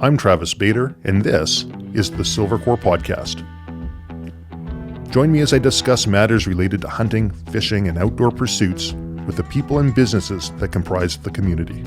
I'm Travis Bader, and this is the Silvercore Podcast. Join me as I discuss matters related to hunting, fishing, and outdoor pursuits with the people and businesses that comprise the community.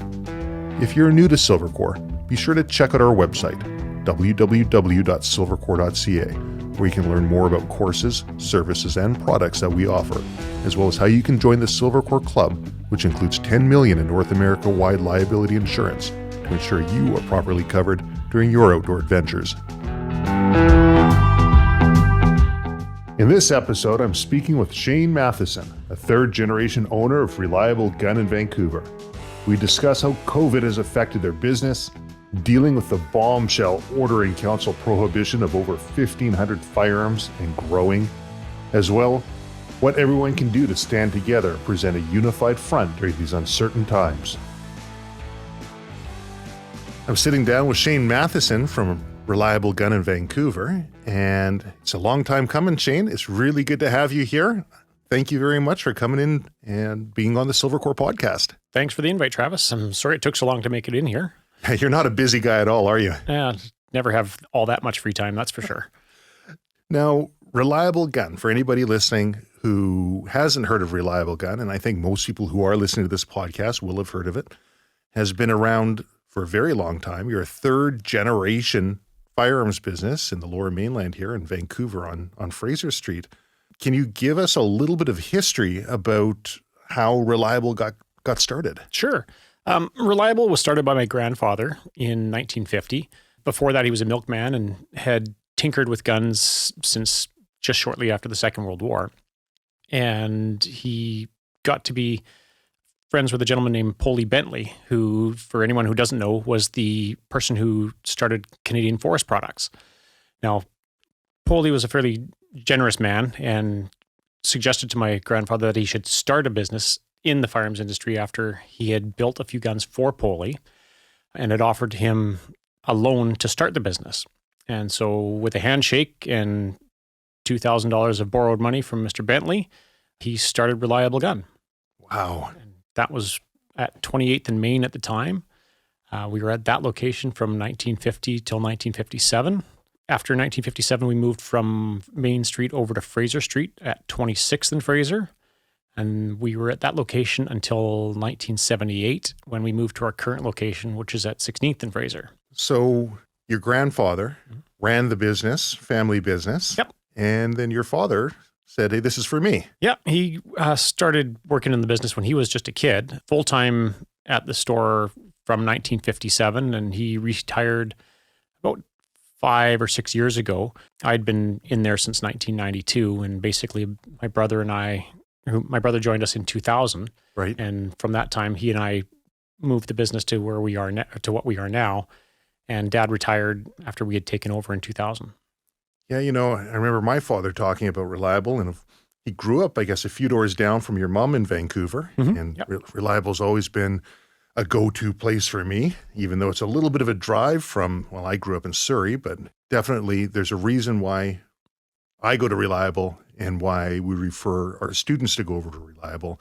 If you're new to Silvercore, be sure to check out our website, www.silvercore.ca, where you can learn more about courses, services, and products that we offer, as well as how you can join the Silvercore Club, which includes $10 million in North America-wide liability insurance to ensure you are properly covered during your outdoor adventures. In this episode, I'm speaking with Shane Mathieson, a third-generation owner of Reliable Gun in Vancouver. We discuss how COVID has affected their business, dealing with the bombshell ordering council prohibition of over 1,500 firearms and growing, as well what everyone can do to stand together and present a unified front during these uncertain times. I'm sitting down with Shane Mathieson from Reliable Gun in Vancouver, and it's a long time coming, Shane. It's really good to have you here. Thank you very much for coming in and being on the Silvercore Podcast. Thanks for the invite, Travis. I'm sorry it took so long to make it in here. You're not a busy guy at all, are you? Yeah, never have all that much free time, that's for sure. Now, Reliable Gun, for anybody listening who hasn't heard of Reliable Gun, and I think most people who are listening to this podcast will have heard of it, has been around for a very long time. You're a third generation firearms business in the Lower Mainland here in Vancouver on Fraser Street. Can you give us a little bit of history about how Reliable got started? Sure. Reliable was started by my grandfather in 1950. Before that, he was a milkman and had tinkered with guns since just shortly after the Second World War. And he got to be friends with a gentleman named Polly Bentley, who, for anyone who doesn't know, was the person who started Canadian Forest Products. Now, Polly was a fairly generous man and suggested to my grandfather that he should start a business in the firearms industry after he had built a few guns for Polly and had offered him a loan to start the business. And so with a handshake and $2,000 of borrowed money from Mr. Bentley, he started Reliable Gun. Wow. And that was at 28th and Main at the time. We were at that location from 1950 till 1957. After 1957, we moved from Main Street over to Fraser Street at 26th and Fraser. And we were at that location until 1978 when we moved to our current location, which is at 16th and Fraser. So your grandfather ran the business, family business. Yep. And then your father said, hey, this is for me. Yeah, he started working in the business when he was just a kid, full-time at the store from 1957, and he retired about 5 or 6 years ago. I'd been in there since 1992, and basically my brother joined us in 2000. Right. And from that time, he and I moved the business to where we are to what we are now. And Dad retired after we had taken over in 2000. Yeah, I remember my father talking about Reliable, and he grew up, I guess, a few doors down from your mom in Vancouver. Mm-hmm. And yep. Reliable's always been a go-to place for me, even though it's a little bit of a drive from, I grew up in Surrey, but definitely there's a reason why I go to Reliable and why we refer our students to go over to Reliable.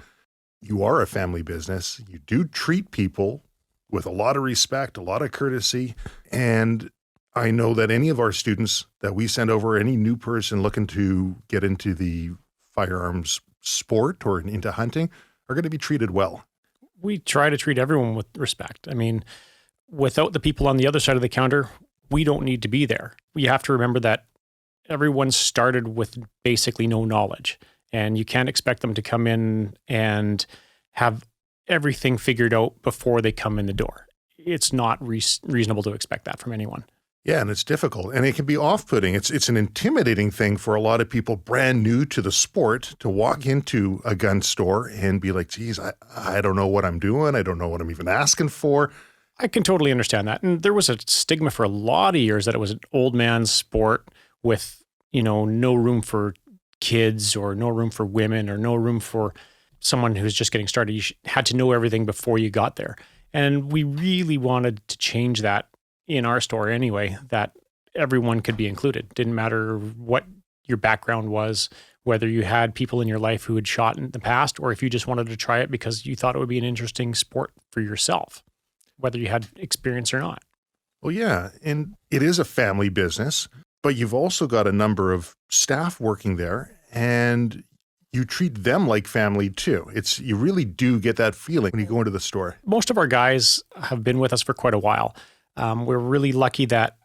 You are a family business. You do treat people with a lot of respect, a lot of courtesy, and I know that any of our students that we send over, any new person looking to get into the firearms sport or into hunting, are going to be treated well. We try to treat everyone with respect. I mean, without the people on the other side of the counter, we don't need to be there. You have to remember that everyone started with basically no knowledge, and you can't expect them to come in and have everything figured out before they come in the door. It's not reasonable to expect that from anyone. Yeah, and it's difficult, and it can be off-putting. It's an intimidating thing for a lot of people brand new to the sport to walk into a gun store and be like, geez, I don't know what I'm doing. I don't know what I'm even asking for. I can totally understand that. And there was a stigma for a lot of years that it was an old man's sport with, no room for kids or no room for women or no room for someone who's just getting started. You had to know everything before you got there. And we really wanted to change that in our store anyway, that everyone could be included. Didn't matter what your background was, whether you had people in your life who had shot in the past, or if you just wanted to try it because you thought it would be an interesting sport for yourself, whether you had experience or not. Well, yeah, and it is a family business, but you've also got a number of staff working there, and you treat them like family too. You really do get that feeling when you go into the store. Most of our guys have been with us for quite a while. We're really lucky that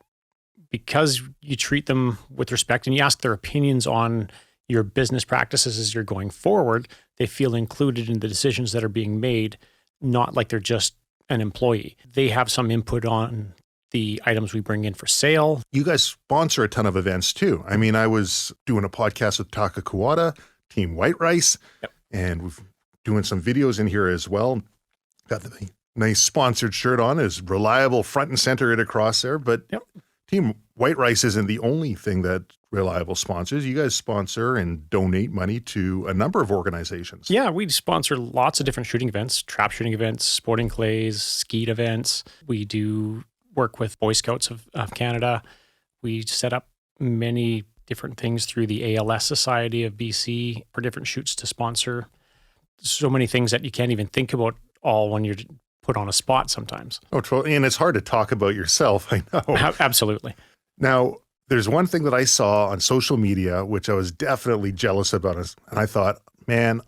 because you treat them with respect and you ask their opinions on your business practices as you're going forward, they feel included in the decisions that are being made, not like they're just an employee. They have some input on the items we bring in for sale. You guys sponsor a ton of events too. I mean, I was doing a podcast with Taka Kuwata, Team White Rice, and we're doing some videos in here as well. Got the nice sponsored shirt on, is Reliable front and center it across there, but Team White Rice isn't the only thing that Reliable sponsors. You guys sponsor and donate money to a number of organizations. Yeah, we sponsor lots of different shooting events, trap shooting events, sporting clays, skeet events. We do work with Boy Scouts of Canada. We set up many different things through the ALS Society of BC for different shoots to sponsor. So many things that you can't even think about all when you're put on a spot sometimes. Oh, totally. And it's hard to talk about yourself, I know. Absolutely. Now, there's one thing that I saw on social media, which I was definitely jealous about. And I thought, man,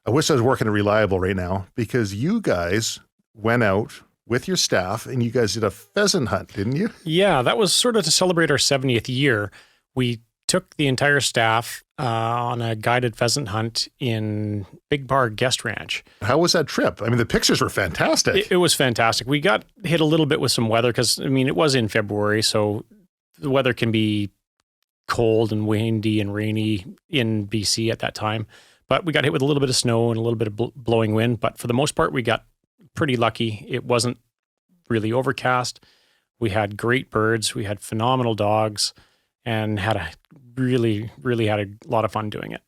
I wish I was working at Reliable right now, because you guys went out with your staff and you guys did a pheasant hunt, didn't you? Yeah, that was sort of to celebrate our 70th year. We took the entire staff on a guided pheasant hunt in Big Bar Guest Ranch. How was that trip? I mean, the pictures were fantastic. It was fantastic. We got hit a little bit with some weather because, I mean, it was in February, so the weather can be cold and windy and rainy in BC at that time. But we got hit with a little bit of snow and a little bit of blowing wind. But for the most part, we got pretty lucky. It wasn't really overcast. We had great birds. We had phenomenal dogs and really had a lot of fun doing it.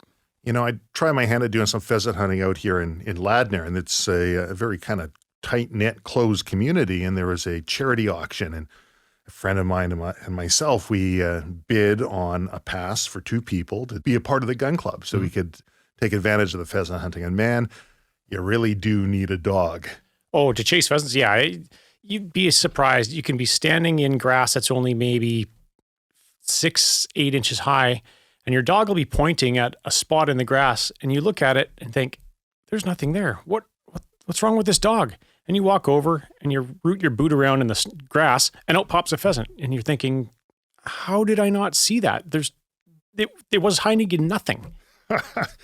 You know, I try my hand at doing some pheasant hunting out here in Ladner, and it's a very kind of tight-knit, closed community, and there was a charity auction, and a friend of mine and myself, we bid on a pass for 2 people to be a part of the gun club so we could take advantage of the pheasant hunting. And man, you really do need a dog. Oh, to chase pheasants? Yeah. You'd be surprised. You can be standing in grass that's only maybe 6-8 inches high, and your dog will be pointing at a spot in the grass, and you look at it and think, there's nothing there. What's wrong with this dog? And you walk over and you root your boot around in the grass, and out pops a pheasant. And you're thinking, how did I not see that? It was hiding in nothing.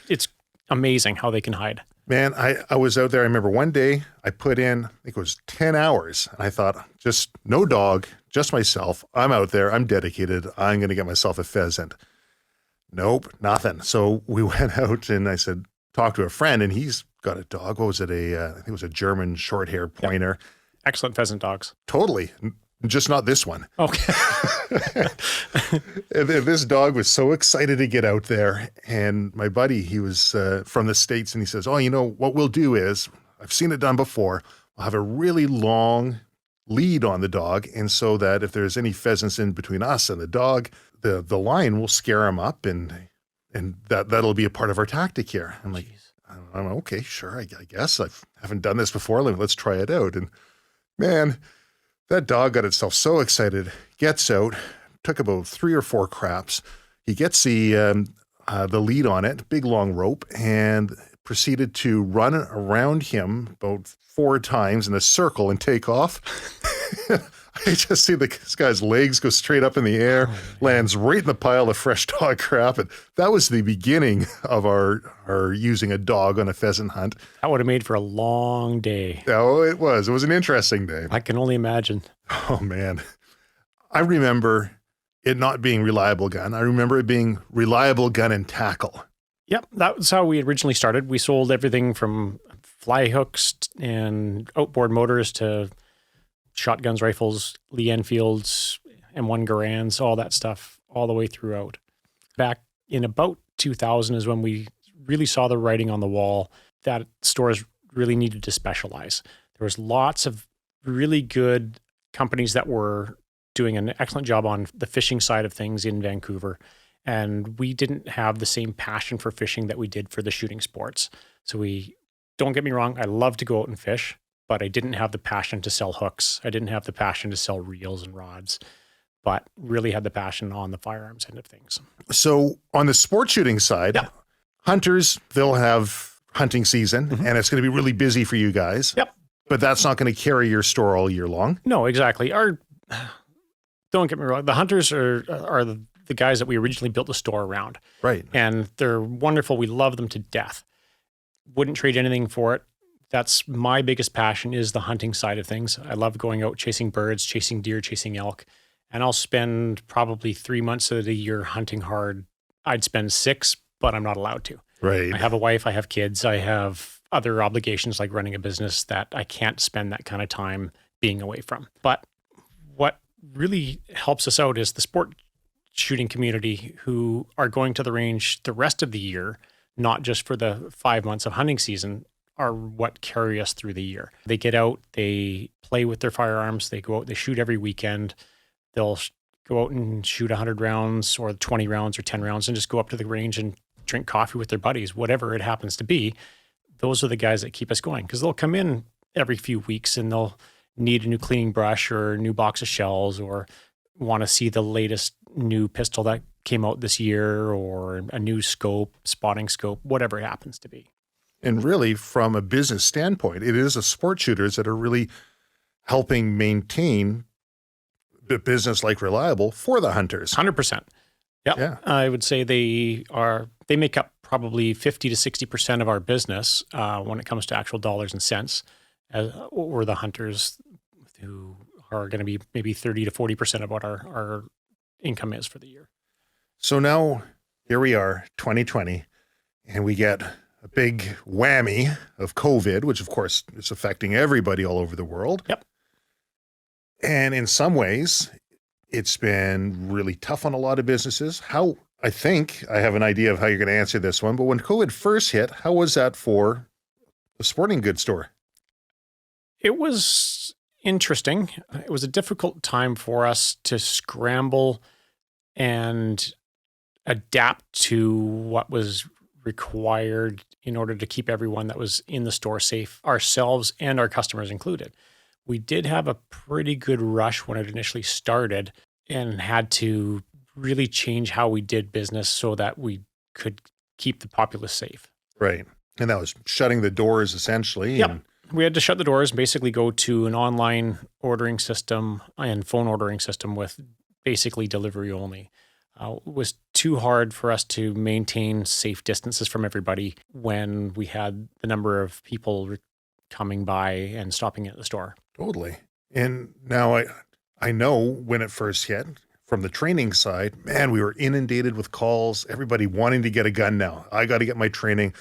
It's amazing how they can hide. Man, I was out there. I remember one day I put in, I think it was 10 hours. And I thought, just no dog, just myself. I'm out there. I'm dedicated. I'm going to get myself a pheasant. Nope, nothing. So we went out and I said, talk to a friend, and he's got a dog. What was it? I think it was a German short hair pointer. Yep. Excellent pheasant dogs. Totally. Just not this one. Okay. And this dog was so excited to get out there. And my buddy, he was from the States, and he says, oh, you know, what we'll do is, I've seen it done before, we'll have a really long lead on the dog. And so that if there's any pheasants in between us and the dog, the line will scare him up, and that'll be a part of our tactic here. I'm like, I'm okay, sure, I guess. I haven't done this before. Let's try it out. And man, that dog got itself so excited, gets out, took about 3 or 4 craps. He gets the lead on it, big long rope, and proceeded to run around him about 4 times in a circle and take off. I just see this guy's legs go straight up in the air, lands right in the pile of fresh dog crap. And that was the beginning of our using a dog on a pheasant hunt. That would have made for a long day. Oh, it was. It was an interesting day. I can only imagine. Oh, man. I remember it not being Reliable Gun. I remember it being Reliable Gun and Tackle. Yep, that was how we originally started. We sold everything from fly hooks and outboard motors to shotguns, rifles, Lee Enfields, M1 Garands, all that stuff, all the way throughout. Back in about 2000 is when we really saw the writing on the wall that stores really needed to specialize. There was lots of really good companies that were doing an excellent job on the fishing side of things in Vancouver. And we didn't have the same passion for fishing that we did for the shooting sports. So don't get me wrong, I love to go out and fish, but I didn't have the passion to sell hooks. I didn't have the passion to sell reels and rods, but really had the passion on the firearms end of things. So on the sport shooting side, Yeah. hunters, they'll have hunting season and it's going to be really busy for you guys. Yep. But that's not going to carry your store all year long. No, exactly. Don't get me wrong. The hunters are the guys that we originally built the store around. Right. And they're wonderful. We love them to death. Wouldn't trade anything for it. That's my biggest passion, is the hunting side of things. I love going out chasing birds, chasing deer, chasing elk. And I'll spend probably 3 months of the year hunting hard. I'd spend 6, but I'm not allowed to. Right. I have a wife, I have kids, I have other obligations like running a business that I can't spend that kind of time being away from. But what really helps us out is the sport shooting community, who are going to the range the rest of the year, not just for the 5 months of hunting season, are what carry us through the year. They get out, they play with their firearms, they go out, they shoot every weekend. They'll go out and shoot 100 rounds or 20 rounds or 10 rounds and just go up to the range and drink coffee with their buddies, whatever it happens to be. Those are the guys that keep us going, because they'll come in every few weeks and they'll need a new cleaning brush or a new box of shells, or want to see the latest new pistol that came out this year, or a new scope, spotting scope, whatever it happens to be. And really, from a business standpoint, it is the sport shooters that are really helping maintain the business like Reliable for the hunters. 100%. Yep. Yeah. I would say they make up probably 50 to 60% of our business when it comes to actual dollars and cents, or the hunters, who are going to be maybe 30 to 40% of what our income is for the year. So now here we are, 2020, and we get a big whammy of COVID, which of course is affecting everybody all over the world. Yep. And in some ways, it's been really tough on a lot of businesses. I think I have an idea of how you're going to answer this one, but when COVID first hit, how was that for the sporting goods store? It was interesting. It was a difficult time for us to scramble and adapt to what was required in order to keep everyone that was in the store safe, ourselves and our customers included. We did have a pretty good rush when it initially started, and had to really change how we did business so that we could keep the populace safe. Right. And that was shutting the doors essentially. Yep. And we had to shut the doors and basically go to an online ordering system and phone ordering system with basically delivery only. It was too hard for us to maintain safe distances from everybody when we had the number of people coming by and stopping at the store. Totally. And now I know when it first hit, from the training side, man, we were inundated with calls, everybody wanting to get a gun now. I got to get my training.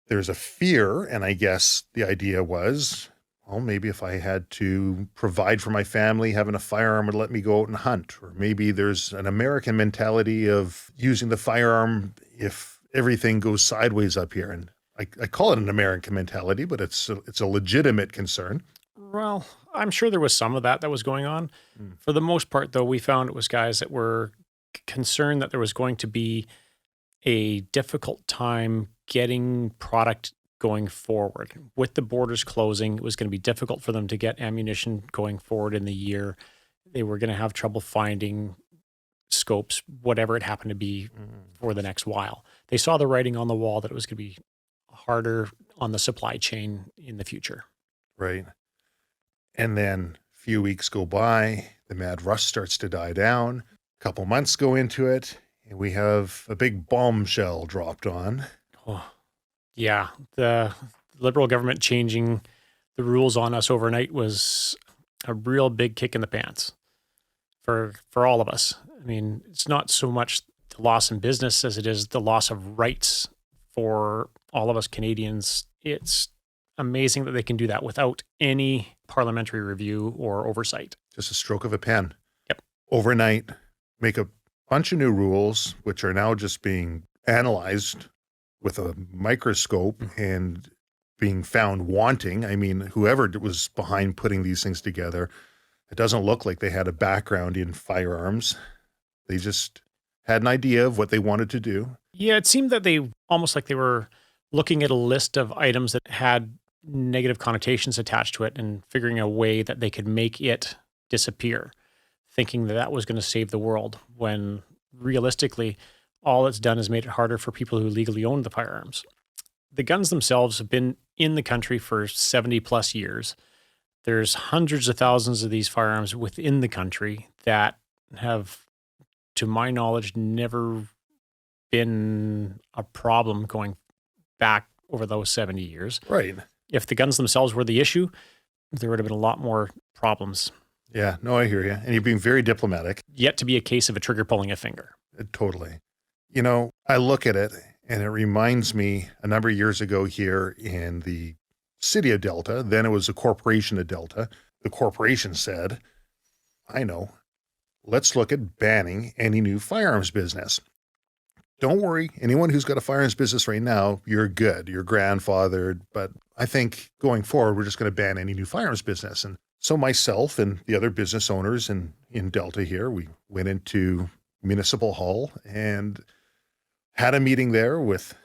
There's a fear, and I guess the idea was, well, maybe if I had to provide for my family, having a firearm would let me go out and hunt. Or maybe there's an American mentality of using the firearm if everything goes sideways up here. And I call it an American mentality, but it's a legitimate concern. Well, I'm sure there was some of that was going on. For the most part, though, we found it was guys that were concerned that there was going to be a difficult time getting product going forward. With the borders closing, it was going to be difficult for them to get ammunition going forward in the year. They were going to have trouble finding scopes, whatever it happened to be, for the next while. They saw the writing on the wall that it was going to be harder on the supply chain in the future. Right. And then a few weeks go by, the mad rush starts to die down. A couple months go into it, and we have a big bombshell dropped on. Oh, yeah. The Liberal government changing the rules on us overnight was a real big kick in the pants for all of us. I mean, it's not so much the loss in business as it is the loss of rights for all of us Canadians. It's amazing that they can do that without any parliamentary review or oversight. Just a stroke of a pen. Yep. Overnight, make a bunch of new rules, which are now just being analyzed with a microscope and being found wanting. I mean, whoever was behind putting these things together, it doesn't look like they had a background in firearms. They just had an idea of what they wanted to do. Yeah, it seemed that they almost like they were looking at a list of items that had negative connotations attached to it and figuring a way that they could make it disappear, thinking that that was going to save the world, when realistically, all it's done is made it harder for people who legally own the firearms. The guns themselves have been in the country for 70 plus years. There's hundreds of thousands of these firearms within the country that have, to my knowledge, never been a problem going back over those 70 years. Right. If the guns themselves were the issue, there would have been a lot more problems. Yeah, no, I hear you. And you're being very diplomatic. Yet to be a case of a trigger pulling a finger. Totally. You know, I look at it and it reminds me a number of years ago here in the city of Delta, then it was a corporation of Delta. The corporation said, I know, let's look at banning any new firearms business. Don't worry, anyone who's got a firearms business right now, you're good, you're grandfathered, but I think going forward, we're just going to ban any new firearms business. And so myself and the other business owners in Delta here, we went into Municipal Hall and had a meeting there with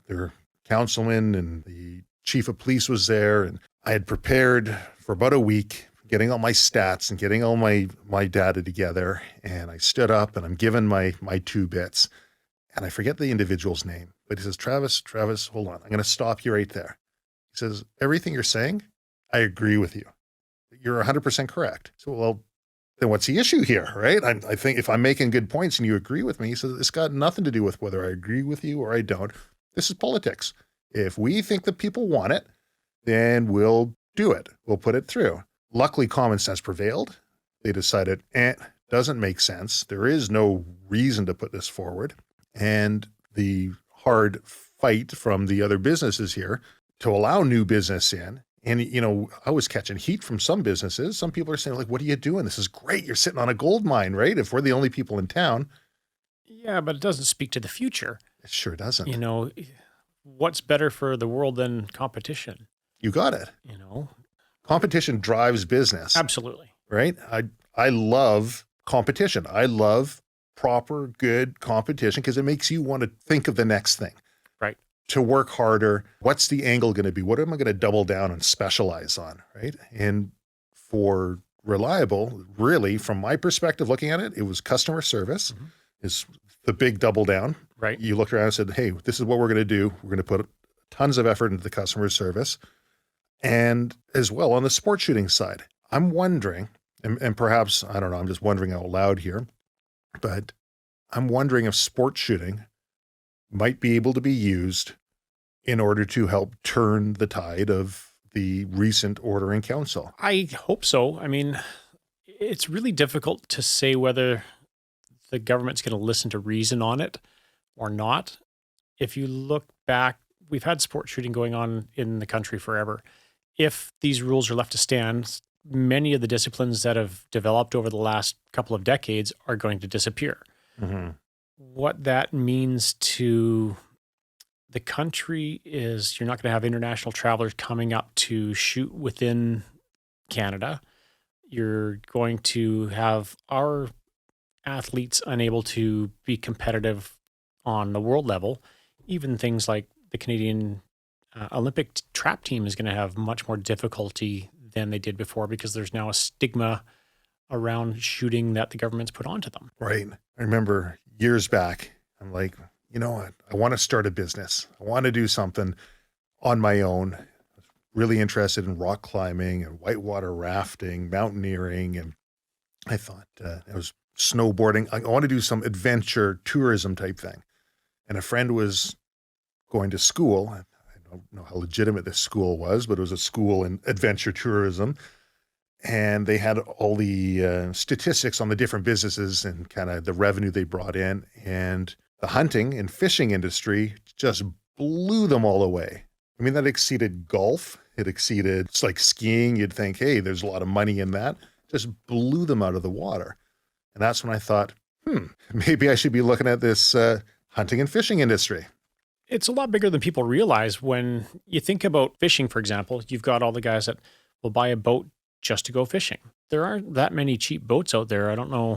their councilman, and the chief of police was there. And I had prepared for about a week, getting all my stats and getting all my data together. And I stood up and I'm given my two bits. And I forget the individual's name, but he says, Travis, hold on. I'm going to stop you right there. He says, everything you're saying, I agree with you. You're 100% correct. So, well, then what's the issue here, right? I think if I'm making good points and you agree with me, he says, it's got nothing to do with whether I agree with you or I don't. This is politics. If we think that people want it, then we'll do it. We'll put it through. Luckily, common sense prevailed. They decided, doesn't make sense. There is no reason to put this forward. And the hard fight from the other businesses here to allow new business in. And, you know, I was catching heat from some businesses. Some people are saying, like, what are you doing? This is great. You're sitting on a gold mine, right? If we're the only people in town. Yeah, but it doesn't speak to the future. It sure doesn't. You know, what's better for the world than competition? You got it. You know, competition drives business. Absolutely. Right? I love competition. I love proper, good competition because it makes you want to think of the next thing. Right. To work harder. What's the angle going to be? What am I going to double down and specialize on? Right. And for Reliable, really, from my perspective, looking at it, it was customer service is the big double down. Right. You looked around and said, hey, this is what we're going to do. We're going to put tons of effort into the customer service. And as well on the sport shooting side, I'm wondering, and perhaps, I don't know, I'm just wondering out loud here, but I'm wondering if sport shooting might be able to be used in order to help turn the tide of the recent order in council. I hope so. I mean, it's really difficult to say whether the government's going to listen to reason on it or not. If you look back, we've had sport shooting going on in the country forever. If these rules are left to stand, many of the disciplines that have developed over the last couple of decades are going to disappear. Mm-hmm. What that means to the country is you're not going to have international travelers coming up to shoot within Canada. You're going to have our athletes unable to be competitive on the world level. Even things like the Canadian Olympic trap team is going to have much more difficulty than they did before because there's now a stigma around shooting that the government's put onto them. Right. I remember years back, I'm like, you know what? I want to start a business. I want to do something on my own. I was really interested in rock climbing and whitewater rafting, mountaineering. And I thought it was snowboarding. I want to do some adventure tourism type thing. And a friend was going to school. I don't know how legitimate this school was, but it was a school in adventure tourism. And they had all the statistics on the different businesses and kind of the revenue they brought in. And the hunting and fishing industry just blew them all away. I mean, that exceeded golf. It exceeded, it's like skiing. You'd think, hey, there's a lot of money in that. Just blew them out of the water. And that's when I thought, maybe I should be looking at this hunting and fishing industry. It's a lot bigger than people realize. When you think about fishing, for example, you've got all the guys that will buy a boat just to go fishing. There aren't that many cheap boats out there. I don't know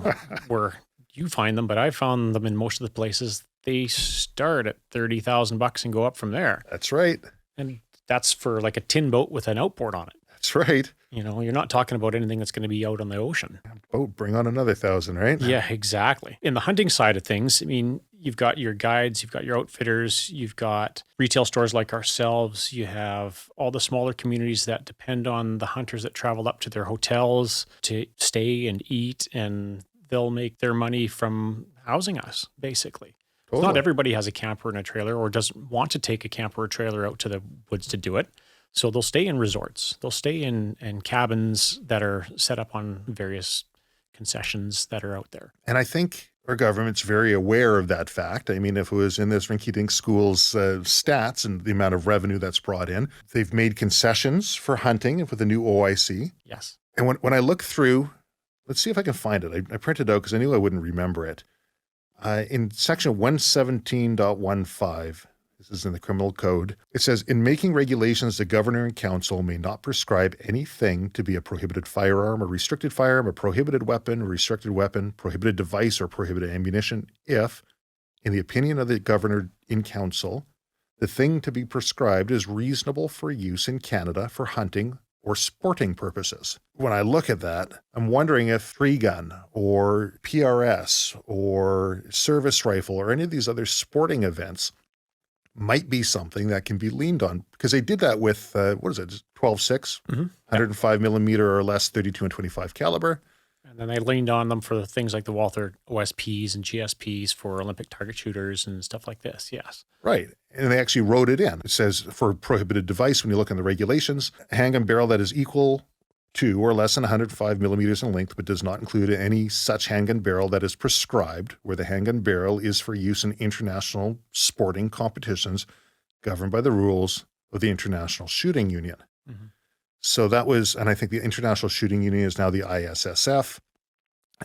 where you find them, but I found them in most of the places. They start at $30,000 and go up from there. That's right. And that's for like a tin boat with an outboard on it. That's right. You know, you're not talking about anything that's going to be out on the ocean. Boat, bring on another 1,000, right? Yeah, exactly. In the hunting side of things, I mean, you've got your guides, you've got your outfitters, you've got retail stores like ourselves, you have all the smaller communities that depend on the hunters that travel up to their hotels to stay and eat, and they'll make their money from housing us, basically. Totally. Not everybody has a camper and a trailer or doesn't want to take a camper or trailer out to the woods to do it. So they'll stay in resorts. They'll stay in cabins that are set up on various concessions that are out there. And I think our government's very aware of that fact. I mean, if it was in this rinky-dink school's stats and the amount of revenue that's brought in, they've made concessions for hunting with the new OIC. Yes. And when I look through, let's see if I can find it. I printed it out because I knew I wouldn't remember it. In section 117.15, this is in the criminal code, it says, in making regulations, the governor and council may not prescribe anything to be a prohibited firearm, a restricted firearm, a prohibited weapon, a restricted weapon, prohibited device, or prohibited ammunition if, in the opinion of the governor in council, the thing to be prescribed is reasonable for use in Canada for hunting or sporting purposes. When I look at that, I'm wondering if tree gun or PRS or service rifle or any of these other sporting events might be something that can be leaned on, because they did that with, 12.6, 105 millimeter or less, 32 and 25 caliber. And then they leaned on them for the things like the Walther OSPs and GSPs for Olympic target shooters and stuff like this. Yes. Right. And they actually wrote it in. It says for prohibited device, when you look in the regulations, a handgun barrel that is equal to or less than 105 millimeters in length, but does not include any such handgun barrel that is prescribed, where the handgun barrel is for use in international sporting competitions governed by the rules of the International Shooting Union. Mm-hmm. So that was, and I think the International Shooting Union is now the ISSF,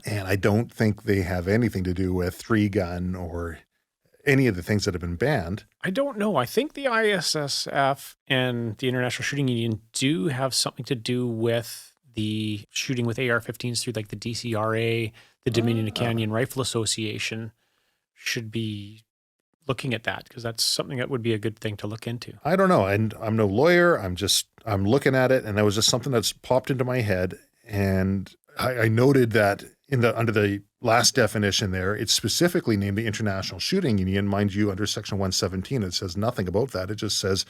and I don't think they have anything to do with three gun or any of the things that have been banned. I don't know. I think the ISSF and the International Shooting Union do have something to do with the shooting with AR-15s through like the DCRA, the Dominion Canyon Rifle Association should be looking at that, because that's something that would be a good thing to look into. I don't know. And I'm no lawyer. I'm looking at it, and that was just something that's popped into my head. And I noted that under the last definition there, it's specifically named the International Shooting Union. Mind you, under section 117, it says nothing about that. It just says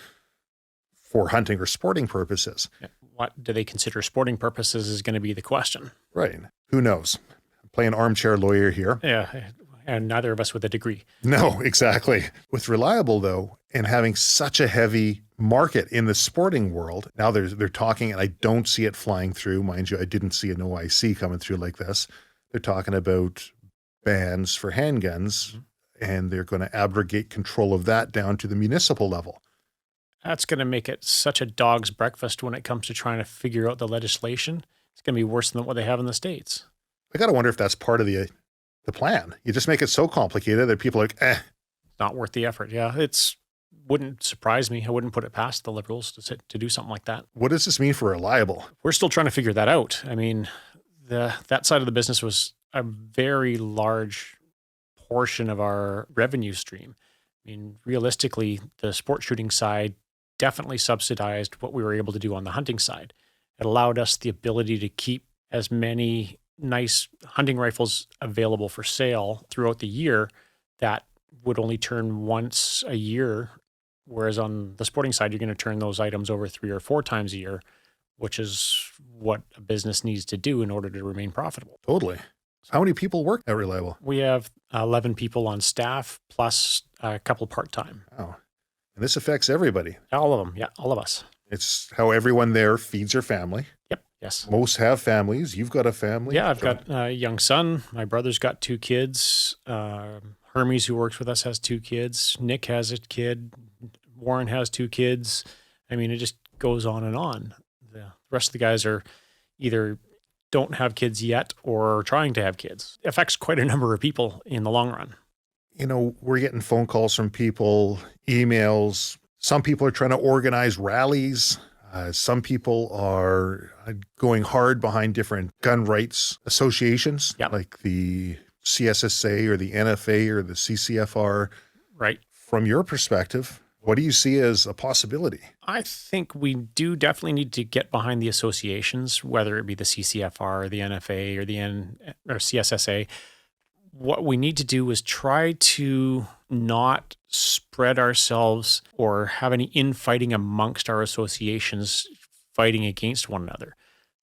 for hunting or sporting purposes. Yeah. What do they consider sporting purposes is going to be the question. Right. Who knows? I'm playing armchair lawyer here. Yeah. And neither of us with a degree. No, exactly. With Reliable, though, and having such a heavy market in the sporting world, now they're talking, and I don't see it flying through. Mind you, I didn't see an OIC coming through like this. They're talking about bans for handguns, and they're going to abrogate control of that down to the municipal level. That's going to make it such a dog's breakfast when it comes to trying to figure out the legislation. It's going to be worse than what they have in the States. I got to wonder if that's part of the plan. You just make it so complicated that people are like, Not worth the effort. Yeah, wouldn't surprise me. I wouldn't put it past the Liberals to do something like that. What does this mean for Reliable? We're still trying to figure that out. I mean, that side of the business was a very large portion of our revenue stream. I mean, realistically, the sport shooting side definitely subsidized what we were able to do on the hunting side. It allowed us the ability to keep as many nice hunting rifles available for sale throughout the year that would only turn once a year, whereas on the sporting side, you're going to turn those items over 3 or 4 times a year, which is what a business needs to do in order to remain profitable. Totally. How many people work at Reliable? We have 11 people on staff plus a couple part-time. Wow. And this affects everybody. All of them. Yeah, all of us. It's how everyone there feeds their family. Yep. Yes. Most have families. You've got a family. Yeah, I've got a young son. My brother's got 2 kids. Hermes, who works with us, has 2 kids. Nick has a kid. Warren has 2 kids. I mean, it just goes on and on. The rest of the guys are either don't have kids yet or are trying to have kids. It affects quite a number of people in the long run. You know, we're getting phone calls from people, emails. Some people are trying to organize rallies. Some people are going hard behind different gun rights associations, like the CSSA or the NFA or the CCFR. Right. From your perspective, What do you see as a possibility? I think we do definitely need to get behind the associations, whether it be the CCFR or the NFA or or CSSA. What we need to do is try to not spread ourselves or have any infighting amongst our associations fighting against one another.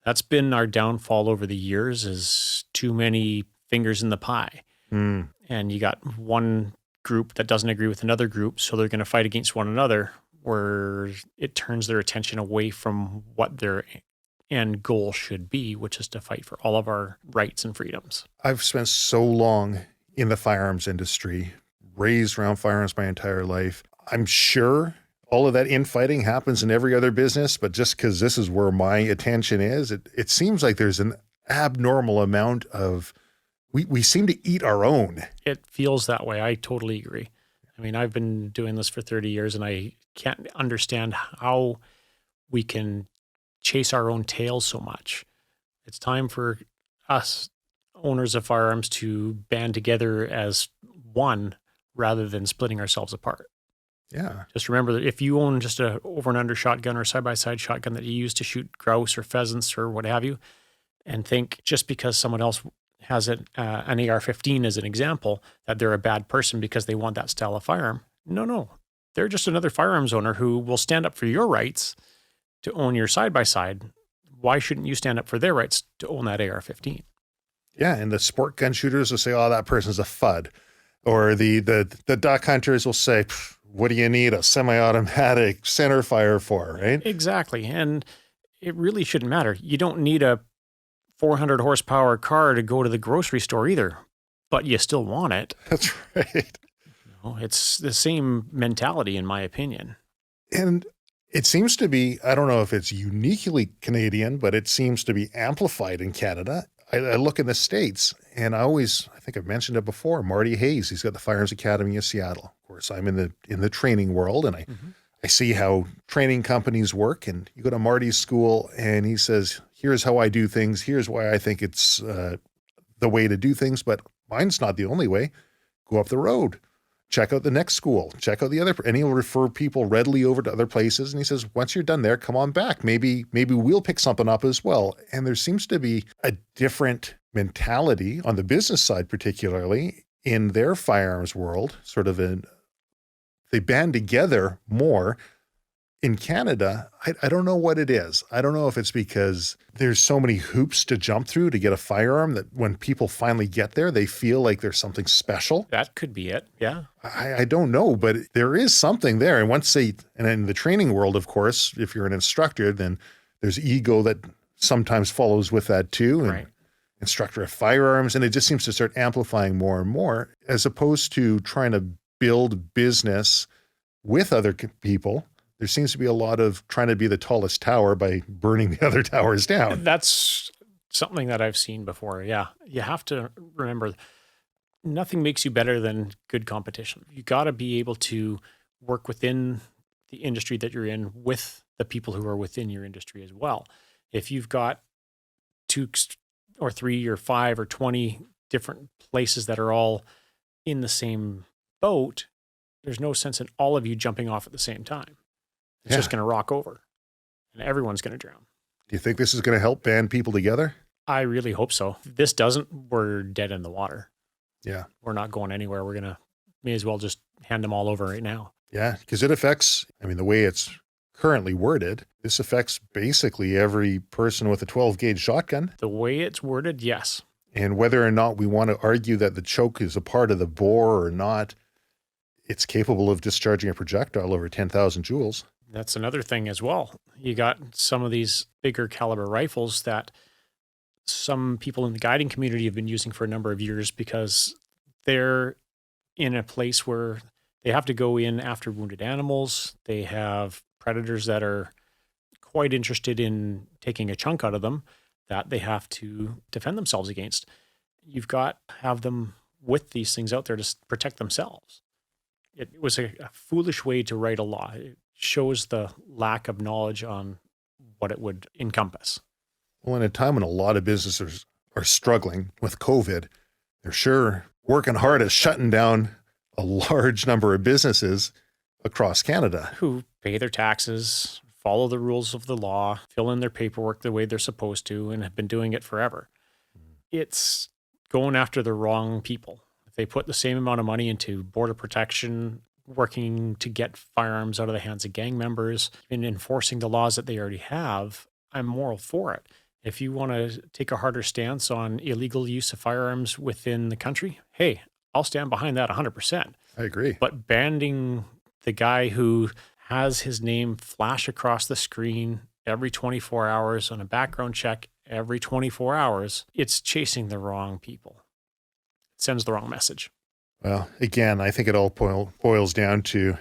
That's been our downfall over the years, is too many fingers in the pie. Mm. And you got one group that doesn't agree with another group, so they're going to fight against one another, where it turns their attention away from what their end goal should be, which is to fight for all of our rights and freedoms. I've spent so long in the firearms industry, raised around firearms my entire life. I'm sure all of that infighting happens in every other business, but just because this is where my attention is, it seems like there's an abnormal amount of, we seem to eat our own. It feels that way. I totally agree. I mean, I've been doing this for 30 years and I can't understand how we can chase our own tails so much. It's time for us owners of firearms to band together as one rather than splitting ourselves apart. Yeah. Just remember that if you own just a over and under shotgun or side-by-side shotgun that you use to shoot grouse or pheasants or what have you, and think just because someone else has an AR-15 as an example, that they're a bad person because they want that style of firearm. No. They're just another firearms owner who will stand up for your rights to own your side-by-side. Why shouldn't you stand up for their rights to own that AR-15? Yeah, and the sport gun shooters will say, oh, that person's a FUD. Or the duck hunters will say, what do you need a semi-automatic center fire for, right? Exactly. And it really shouldn't matter. You don't need a 400 horsepower car to go to the grocery store either, but you still want it. That's right. It's the same mentality, in my opinion. And it seems to be, I don't know if it's uniquely Canadian, but it seems to be amplified in Canada. I look in the States and I think I've mentioned it before, Marty Hayes, he's got the Firearms Academy of Seattle. Of course, I'm in the training world and I see how training companies work, and you go to Marty's school and he says, here's how I do things. Here's why I think it's the way to do things, but mine's not the only way. Go up the road, check out the next school, check out the other, and he'll refer people readily over to other places. And he says, once you're done there, come on back. Maybe we'll pick something up as well. And there seems to be a different mentality on the business side, particularly in their firearms world, they band together more. In Canada, I don't know what it is. I don't know if it's because there's so many hoops to jump through to get a firearm that when people finally get there, they feel like there's something special. That could be it. Yeah. I don't know, but there is something there. And and in the training world, of course, if you're an instructor, then there's ego that sometimes follows with that too. And right. Instructor of firearms. And it just seems to start amplifying more and more, as opposed to trying to build business with other people. There seems to be a lot of trying to be the tallest tower by burning the other towers down. That's something that I've seen before. Yeah. You have to remember, nothing makes you better than good competition. You got to be able to work within the industry that you're in with the people who are within your industry as well. If you've got 2 or 3 or 5 or 20 different places that are all in the same boat, there's no sense in all of you jumping off at the same time. It's just going to rock over and everyone's going to drown. Do you think this is going to help band people together? I really hope so. If this doesn't, we're dead in the water. Yeah. We're not going anywhere. May as well just hand them all over right now. Yeah, because it affects, the way it's currently worded, this affects basically every person with a 12 gauge shotgun. The way it's worded, yes. And whether or not we want to argue that the choke is a part of the bore or not, it's capable of discharging a projectile over 10,000 joules. That's another thing as well. You got some of these bigger caliber rifles that some people in the guiding community have been using for a number of years because they're in a place where they have to go in after wounded animals. They have predators that are quite interested in taking a chunk out of them that they have to defend themselves against. You've got to have them with these things out there to protect themselves. It was a foolish way to write a law. It shows the lack of knowledge on what it would encompass. Well, in a time when a lot of businesses are struggling with COVID, they're sure working hard at shutting down a large number of businesses. across Canada. Who pay their taxes, follow the rules of the law, fill in their paperwork the way they're supposed to, and have been doing it forever. It's going after the wrong people. If they put the same amount of money into border protection, working to get firearms out of the hands of gang members, and enforcing the laws that they already have, I'm moral for it. If you want to take a harder stance on illegal use of firearms within the country, hey, I'll stand behind that 100%. I agree. But banning the guy who has his name flash across the screen every 24 hours on a background check every 24 hours, it's chasing the wrong people. It sends the wrong message. Well, again, I think it all boils down to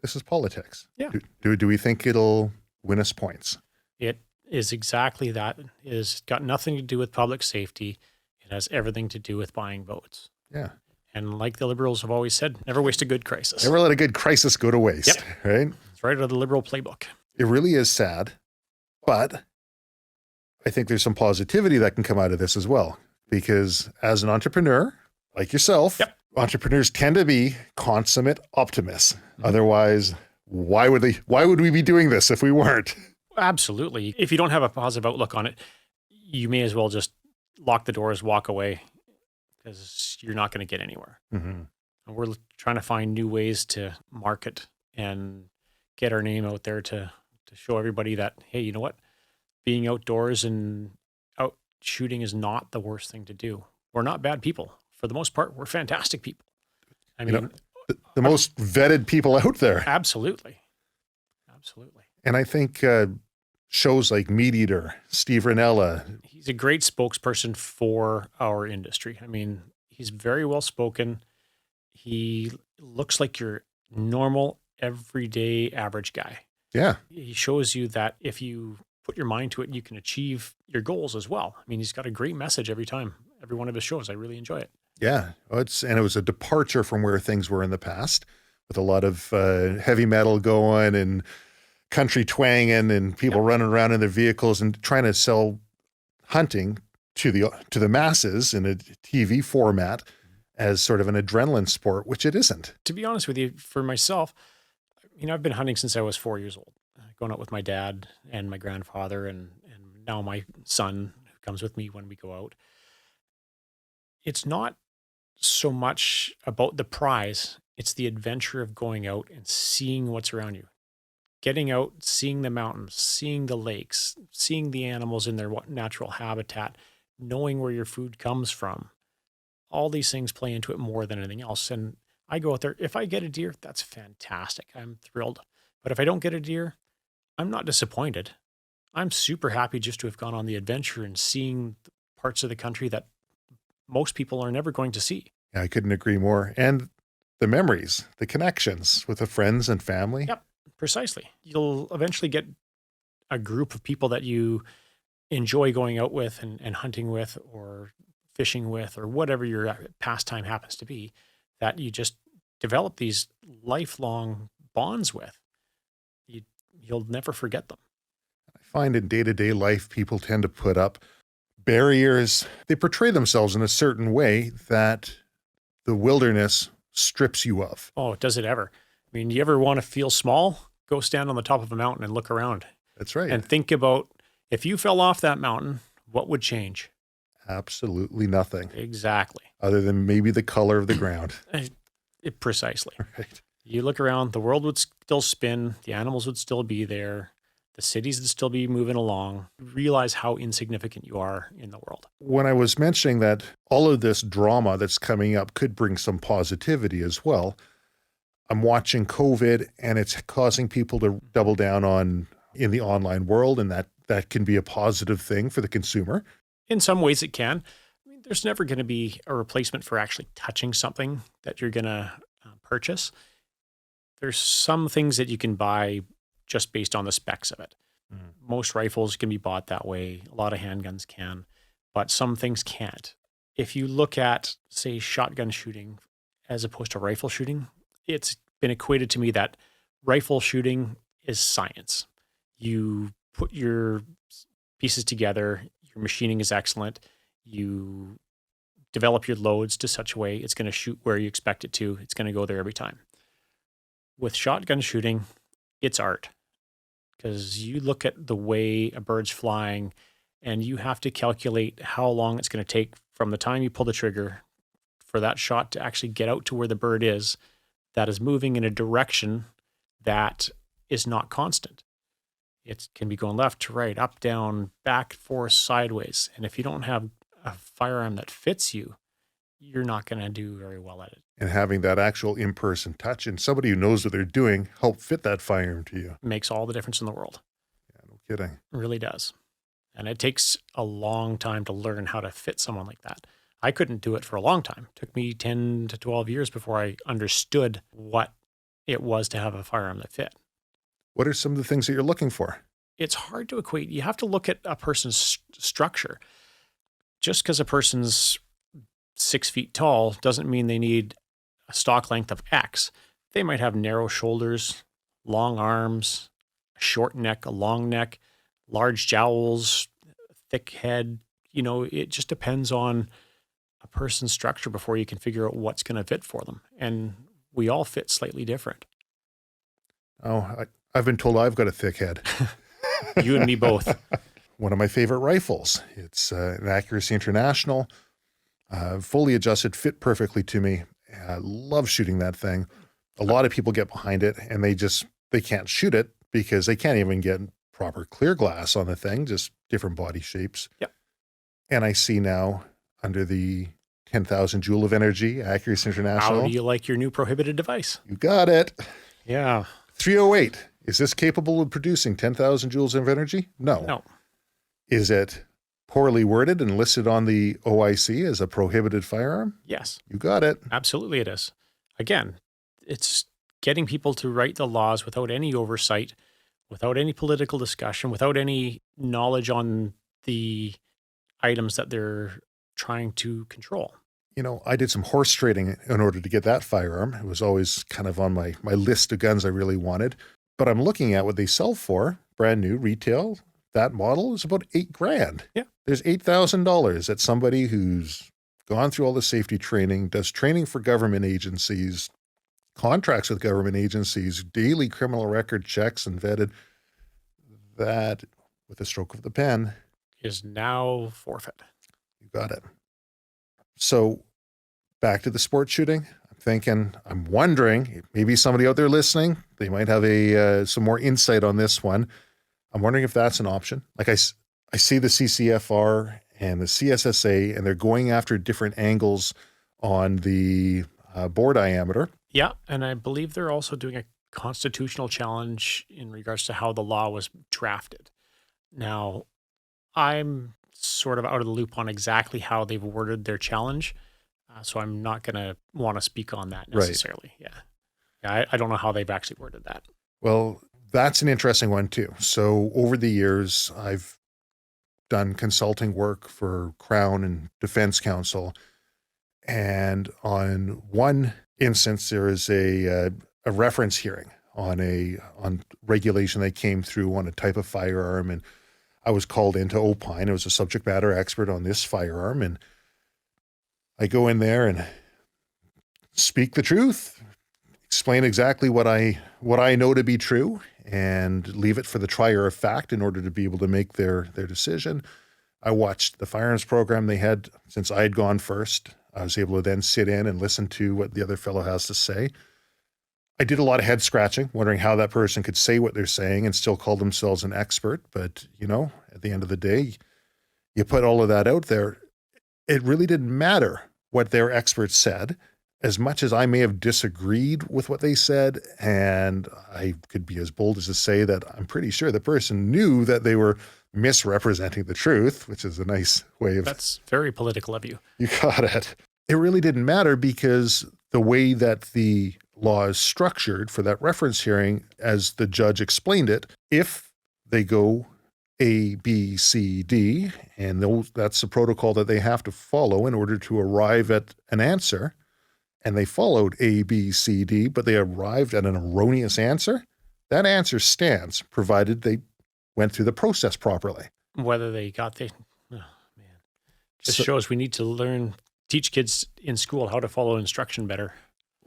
this is politics. Yeah. Do we think it'll win us points? It is exactly that. It has got nothing to do with public safety. It has everything to do with buying votes. Yeah. And like the Liberals have always said, never waste a good crisis. Never let a good crisis go to waste, Yep. right? It's right out of the Liberal playbook. It really is sad, but I think there's some positivity that can come out of this as well. Because as an entrepreneur, like yourself, Yep. entrepreneurs tend to be consummate optimists. Otherwise, why would we be doing this if we weren't? Absolutely. If you don't have a positive outlook on it, you may as well just lock the doors, walk away, because you're not going to get anywhere. Mm-hmm. And we're trying to find new ways to market and get our name out there to show everybody that, hey, you know what? Being outdoors and out shooting is not the worst thing to do. We're not bad people. For the most part, we're fantastic people. I mean, the most vetted people out there. Absolutely. Absolutely. And I think shows like Meat Eater, Steve Ranella. He's a great spokesperson for our industry. I mean, he's very well spoken. He looks like your normal, everyday, average guy. Yeah. He shows you that if you put your mind to it, you can achieve your goals as well. I mean, he's got a great message every time, every one of his shows. I really enjoy it. Yeah. It was a departure from where things were in the past with a lot of heavy metal going and country twanging and people running around in their vehicles and trying to sell hunting to the masses in a TV format as sort of an adrenaline sport, which it isn't. To be honest with you, for myself, I've been hunting since I was 4 years old, going out with my dad and my grandfather and now my son who comes with me when we go out. It's not so much about the prize. It's the adventure of going out and seeing what's around you. Getting out, seeing the mountains, seeing the lakes, seeing the animals in their natural habitat, knowing where your food comes from. All these things play into it more than anything else. And I go out there. If I get a deer, that's fantastic. I'm thrilled. But if I don't get a deer, I'm not disappointed. I'm super happy just to have gone on the adventure and seeing parts of the country that most people are never going to see. Yeah, I couldn't agree more. And the memories, the connections with the friends and family. Yep, precisely. You'll eventually get a group of people that you enjoy going out with and hunting with or fishing with or whatever your pastime happens to be, that you just develop these lifelong bonds with. You'll never forget them. I find in day-to-day life, people tend to put up barriers. They portray themselves in a certain way that the wilderness strips you of. Oh, does it ever? I mean, you ever want to feel small? Go stand on the top of a mountain and look around. That's right. And think about, if you fell off that mountain, what would change? Absolutely nothing. Exactly. Other than maybe the color of the ground. Precisely. Right. You look around, the world would still spin, the animals would still be there, the cities would still be moving along. Realize how insignificant you are in the world. When I was mentioning that all of this drama that's coming up could bring some positivity as well, I'm watching COVID and it's causing people to double down in the online world, and that can be a positive thing for the consumer. In some ways it can. I mean, there's never going to be a replacement for actually touching something that you're going to purchase. There's some things that you can buy just based on the specs of it. Most rifles can be bought that way. A lot of handguns can, but some things can't. If you look at, say, shotgun shooting as opposed to rifle shooting, it's been equated to me that rifle shooting is science. You put your pieces together, your machining is excellent. You develop your loads to such a way it's going to shoot where you expect it to. It's going to go there every time. with shotgun shooting, it's art. Because you look at the way a bird's flying and you have to calculate how long it's going to take from the time you pull the trigger for that shot to actually get out to where the bird is that is moving in a direction that is not constant. It can be going left to right, up, down, back, forth, sideways. And if you don't have a firearm that fits you, you're not going to do very well at it. And having that actual in-person touch and somebody who knows what they're doing help fit that firearm to you. Makes all the difference in the world. Yeah, no kidding. It really does. And it takes a long time to learn how to fit someone like that. I couldn't do it for a long time. It took me 10 to 12 years before I understood what it was to have a firearm that fit. What are some of the things that you're looking for? It's hard to equate. You have to look at a person's structure. Just because a person's 6 feet tall doesn't mean they need a stock length of X. They might have narrow shoulders, long arms, a short neck, a long neck, large jowls, thick head. It just depends on a person's structure before you can figure out what's going to fit for them. And we all fit slightly different. Oh, I've been told I've got a thick head. You and me both. One of my favorite rifles. It's an Accuracy International, fully adjusted, fit perfectly to me. I love shooting that thing. A lot of people get behind it and they can't shoot it because they can't even get proper clear glass on the thing, just different body shapes. Yep. And I see now under the 10,000 joule of energy, Accuracy International. How do you like your new Prohibited device? You got it. Yeah. 308. Is this capable of producing 10,000 joules of energy? No. No. Is it poorly worded and listed on the OIC as a prohibited firearm? Yes. You got it. Absolutely it is. Again, it's getting people to write the laws without any oversight, without any political discussion, without any knowledge on the items that they're trying to control. I did some horse trading in order to get that firearm. It was always kind of on my list of guns I really wanted. But I'm looking at what they sell for, brand new retail. That model is about $8,000. Yeah. There's $8,000 that somebody who's gone through all the safety training, does training for government agencies, contracts with government agencies, daily criminal record checks and vetted, that with a stroke of the pen Is now forfeit. You got it. So back to the sport shooting. I'm wondering, maybe somebody out there listening, they might have some more insight on this one. I'm wondering if that's an option. Like I see the CCFR and the CSSA, and they're going after different angles on the bore diameter. Yeah, and I believe they're also doing a constitutional challenge in regards to how the law was drafted. Now, I'm sort of out of the loop on exactly how they've worded their challenge, so I'm not going to want to speak on that necessarily. Right. Yeah, I don't know how they've actually worded that. Well, that's an interesting one too. So over the years, I've done consulting work for Crown and Defense Counsel, and on one instance, there is a reference hearing on regulation that came through on a type of firearm, and I was called in to opine. I was a subject matter expert on this firearm, and I go in there and speak the truth, explain exactly what I know to be true, and leave it for the trier of fact in order to be able to make their decision. I watched the firearms program they had since I had gone first. I was able to then sit in and listen to what the other fellow has to say. I did a lot of head scratching, wondering how that person could say what they're saying and still call themselves an expert. But, at the end of the day, you put all of that out there. It really didn't matter what their experts said, as much as I may have disagreed with what they said. And I could be as bold as to say that I'm pretty sure the person knew that they were misrepresenting the truth, which is a nice way of... That's very political of you. You got it. It really didn't matter because the way that the law is structured for that reference hearing, as the judge explained it, if they go A, B, C, D, and that's the protocol that they have to follow in order to arrive at an answer, and they followed A, B, C, D, but they arrived at an erroneous answer, that answer stands, provided they went through the process properly. Whether they got just shows we need to teach kids in school how to follow instruction better.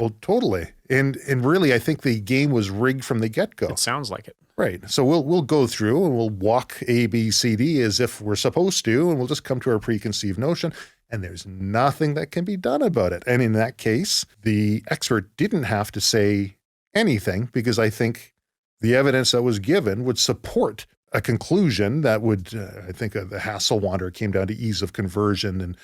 Well, totally. And really, I think the game was rigged from the get-go. It sounds like it. Right. So we'll go through and we'll walk A, B, C, D as if we're supposed to, and we'll just come to our preconceived notion, and there's nothing that can be done about it. And in that case, the expert didn't have to say anything because I think the evidence that was given would support a conclusion that would, I think the hassle wanderer came down to ease of conversion.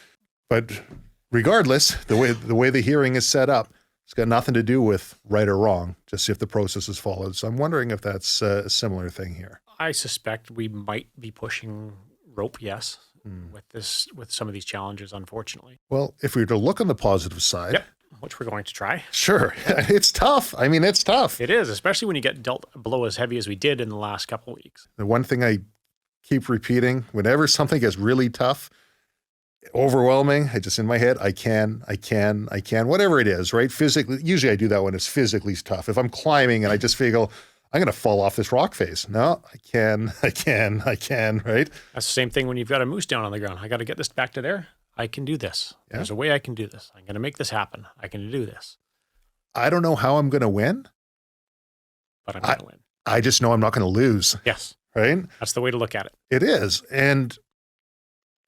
But regardless, the way the hearing is set up, it's got nothing to do with right or wrong, just if the process is followed. So I'm wondering if that's a similar thing here. I suspect we might be pushing rope, yes, with some of these challenges, unfortunately. Well, if we were to look on the positive side. Yep, which we're going to try. Sure. It's tough. I mean, it's tough. It is, especially when you get dealt a blow as heavy as we did in the last couple of weeks. The one thing I keep repeating, whenever something gets really tough, overwhelming, I just in my head, I can, whatever it is, right? Physically, usually I do that when it's physically tough. If I'm climbing and I just feel, I'm going to fall off this rock face. No, I can, right? That's the same thing when you've got a moose down on the ground. I got to get this back to there. I can do this. Yeah. There's a way I can do this. I'm going to make this happen. I can do this. I don't know how I'm going to win. But I'm going to win. I just know I'm not going to lose. Yes. Right? That's the way to look at it. It is. And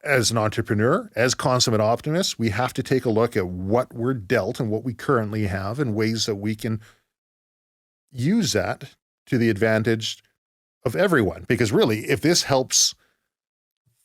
as an entrepreneur, as consummate optimists, we have to take a look at what we're dealt and what we currently have and ways that we can use that to the advantage of everyone. Because really, if this helps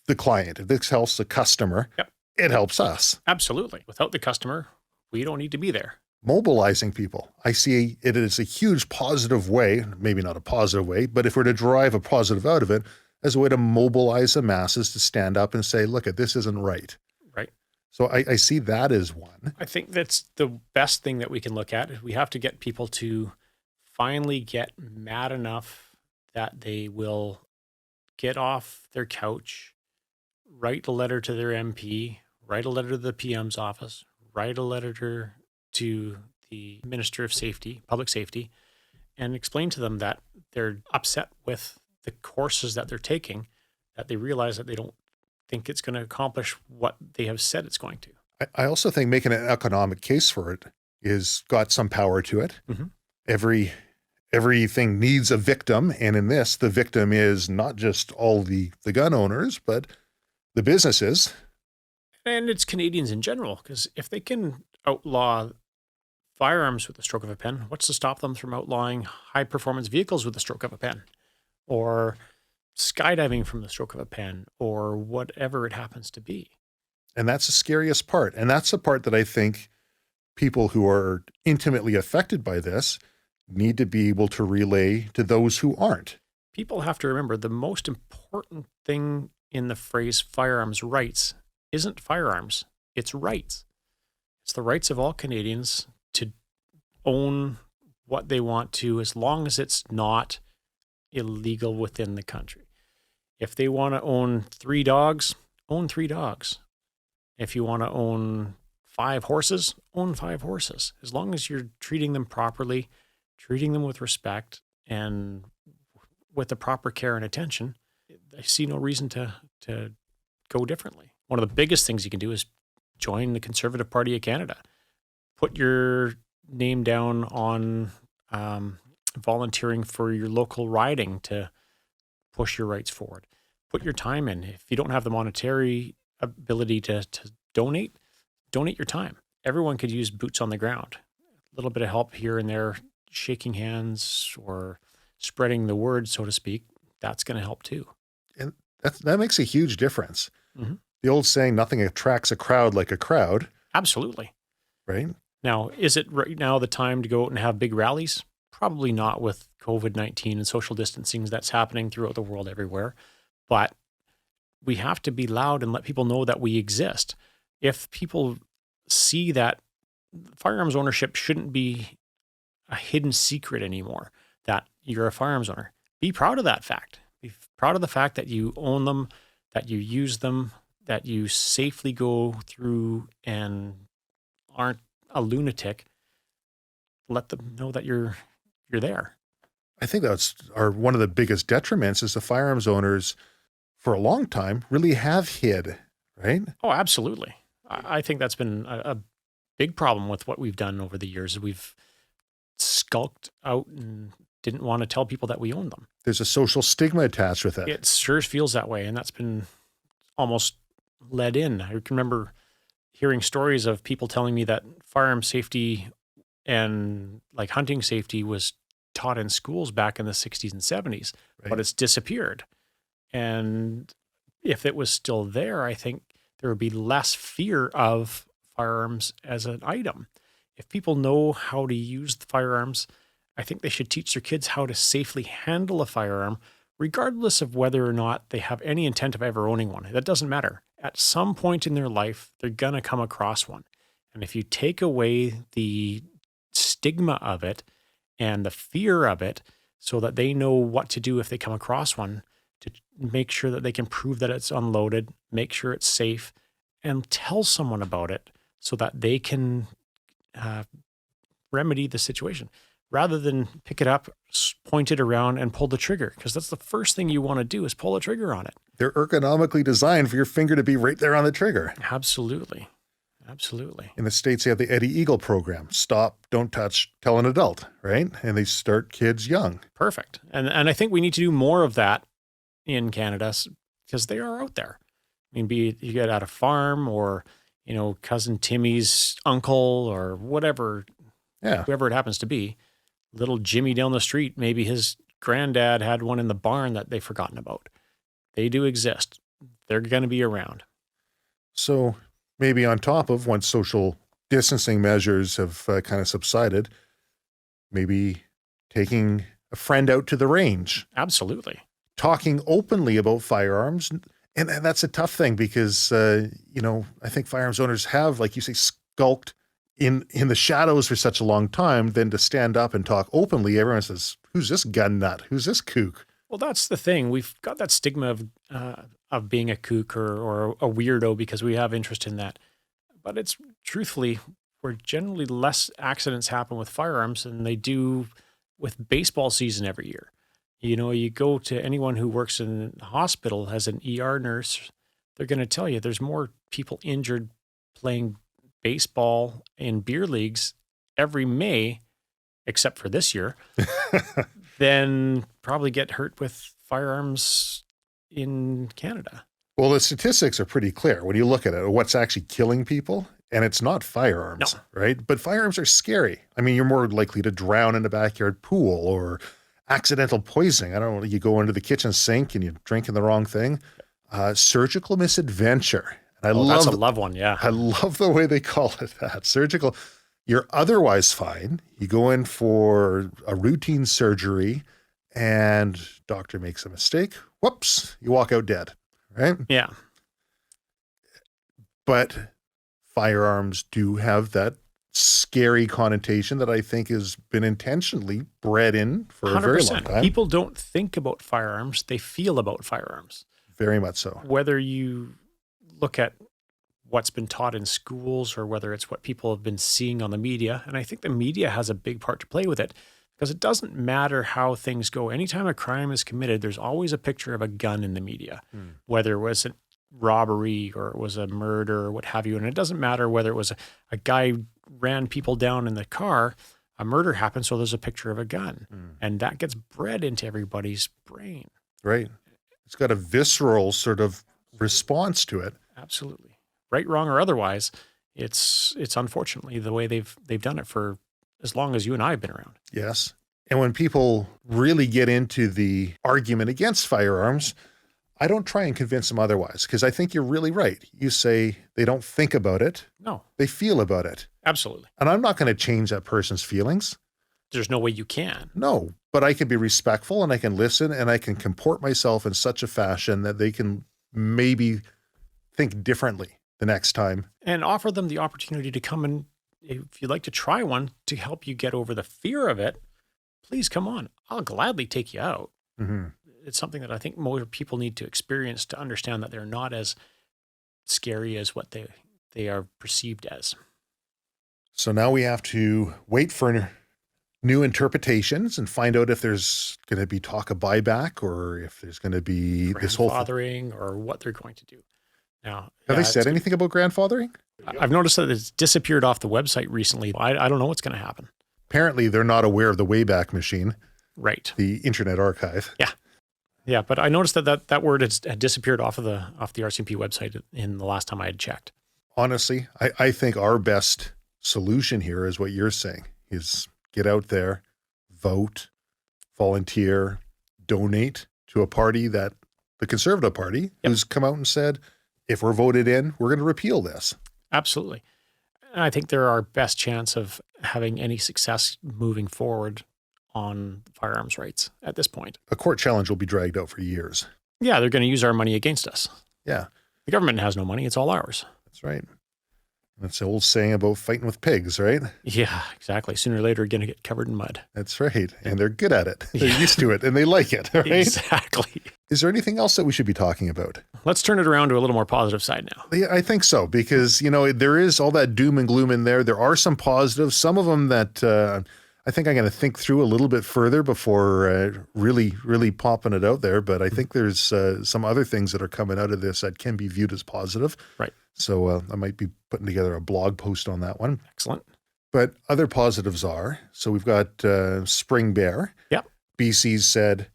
the client, if this helps the customer, it helps us. Absolutely. Without the customer, we don't need to be there. Mobilizing people. I see it as a huge positive way, maybe not a positive way, but if we're to derive a positive out of it, as a way to mobilize the masses to stand up and say, look, this isn't right. Right. So I see that as one. I think that's the best thing that we can look at. We have to get people to finally get mad enough that they will get off their couch, write a letter to their MP, write a letter to the PM's office, write a letter to the Minister of Safety, Public Safety, and explain to them that they're upset with the courses that they're taking, that they realize that they don't think it's going to accomplish what they have said it's going to. I also think making an economic case for it is got some power to it. Mm-hmm. Everything needs a victim. And in this, the victim is not just all the gun owners, but the businesses. And it's Canadians in general, because if they can outlaw firearms with the stroke of a pen, what's to stop them from outlawing high-performance vehicles with the stroke of a pen? Or skydiving from the stroke of a pen, or whatever it happens to be. And that's the scariest part. And that's the part that I think people who are intimately affected by this need to be able to relay to those who aren't. People have to remember the most important thing in the phrase firearms rights isn't firearms, it's rights. It's the rights of all Canadians to own what they want to, as long as it's not illegal within the country. If they want to own 3 dogs, own 3 dogs. If you want to own 5 horses, own 5 horses. As long as you're treating them properly, treating them with respect, and with the proper care and attention, I see no reason to go differently. One of the biggest things you can do is join the Conservative Party of Canada. Put your name down on volunteering for your local riding to push your rights forward. Put your time in. If you don't have the monetary ability to donate your time. Everyone could use boots on the ground. A little bit of help here and there, shaking hands or spreading the word, so to speak, that's going to help too. And that makes a huge difference. Mm-hmm. The old saying, nothing attracts a crowd like a crowd. Absolutely. Right? Now, is it right now the time to go out and have big rallies? Probably not with COVID-19 and social distancing that's happening throughout the world everywhere. But we have to be loud and let people know that we exist. If people see that firearms ownership shouldn't be a hidden secret anymore, that you're a firearms owner, be proud of that fact. Be proud of the fact that you own them, that you use them, that you safely go through and aren't a lunatic. Let them know that you're there. I think that's one of the biggest detriments is the firearms owners for a long time really have hid, right? Oh, absolutely. I think that's been a big problem with what we've done over the years. We've skulked out and didn't want to tell people that we own them. There's a social stigma attached with it. It sure feels that way, and that's been almost led in. I can remember hearing stories of people telling me that firearm safety and like hunting safety was taught in schools back in the 60s and 70s, but it's disappeared. And if it was still there, I think there would be less fear of firearms as an item. If people know how to use the firearms, I think they should teach their kids how to safely handle a firearm, regardless of whether or not they have any intent of ever owning one. That doesn't matter. At some point in their life, they're going to come across one. And if you take away the stigma of it and the fear of it so that they know what to do if they come across one, to make sure that they can prove that it's unloaded, make sure it's safe, and tell someone about it so that they can remedy the situation rather than pick it up, point it around, and pull the trigger, because that's the first thing you want to do is pull a trigger on it. They're ergonomically designed for your finger to be right there on the trigger. Absolutely. Absolutely. In the States, they have the Eddie Eagle program. Stop, don't touch, tell an adult, right? And they start kids young. Perfect. And I think we need to do more of that in Canada because they are out there. I mean, be it you get at a farm or, you know, cousin Timmy's uncle or whatever, whoever it happens to be, little Jimmy down the street, maybe his granddad had one in the barn that they've forgotten about. They do exist. They're going to be around. So maybe on top of once social distancing measures have kind of subsided, maybe taking a friend out to the range. Absolutely. Talking openly about firearms. And that's a tough thing because, you know, I think firearms owners have, like you say, skulked in the shadows for such a long time. Then to stand up and talk openly, everyone says, who's this gun nut? Who's this kook? Well, that's the thing. We've got that stigma of being a kook or a weirdo because we have interest in that. But it's truthfully, where generally less accidents happen with firearms than they do with baseball season every year. You know, you go to anyone who works in a hospital as an ER nurse, they're going to tell you there's more people injured playing baseball in beer leagues every May, except for this year, than probably get hurt with firearms in Canada. Well, the statistics are pretty clear when you look at it, what's actually killing people, and it's not firearms, right? But firearms are scary. I mean, you're more likely to drown in a backyard pool or accidental poisoning. I don't know, you go into the kitchen sink and you're drinking the wrong thing. Surgical misadventure. And that's a love one, yeah. I love the way they call it that. Surgical. You're otherwise fine. You go in for a routine surgery and doctor makes a mistake. Whoops, you walk out dead, right? Yeah. But firearms do have that scary connotation that I think has been intentionally bred in for 100%. A very long time. People don't think about firearms. They feel about firearms. Very much so. Whether you look at what's been taught in schools or whether it's what people have been seeing on the media. And I think the media has a big part to play with it because it doesn't matter how things go. Anytime a crime is committed, there's always a picture of a gun in the media, whether it was a robbery or it was a murder or what have you. And it doesn't matter whether it was a guy ran people down in the car, a murder happened, so there's a picture of a gun. And that gets bred into everybody's brain. Right. It's got a visceral sort of response to it. Absolutely. Right, wrong, or otherwise, it's unfortunately the way they've done it for as long as you and I have been around. Yes. And when people really get into the argument against firearms, I don't try and convince them otherwise because I think you're really right. You say they don't think about it. No. They feel about it. Absolutely. And I'm not going to change that person's feelings. There's no way you can. No, but I can be respectful and I can listen and I can comport myself in such a fashion that they can maybe think differently the next time. And offer them the opportunity to come and, if you'd like to try one to help you get over the fear of it, please come on. I'll gladly take you out. Mm-hmm. It's something that I think more people need to experience to understand that they're not as scary as what they are perceived as. So now we have to wait for new interpretations and find out if there's going to be talk of buyback or if there's going to be this whole grandfathering or what they're going to do. Now, Have they said anything about grandfathering? I've noticed that it's disappeared off the website recently. I don't know what's going to happen. Apparently, they're not aware of the Wayback Machine, Right? the Internet Archive. Yeah, but I noticed that word had disappeared off the RCMP website in the last time I had checked. Honestly, I think our best solution here is what you're saying, is get out there, vote, volunteer, donate to a party that the Conservative Party who's come out and said, if we're voted in, we're going to repeal this. Absolutely. And I think they're our best chance of having any success moving forward on firearms rights at this point. A court challenge will be dragged out for years. Yeah, they're going to use our money against us. Yeah. The government has no money. It's all ours. That's right. That's the old saying about fighting with pigs, right? Yeah, exactly. Sooner or later, you're going to get covered in mud. That's right. And they're good at it. They're used to it and they like it, right? Exactly. Is there anything else that we should be talking about? Let's turn it around to a little more positive side now. Yeah, I think so, because, there is all that doom and gloom in there. There are some positives, some of them that I think I'm going to think through a little bit further before really, really popping it out there. But I think there's some other things that are coming out of this that can be viewed as positive. Right. So I might be putting together a blog post on that one. Excellent. But other positives are, so we've got spring bear. Yep. BC's said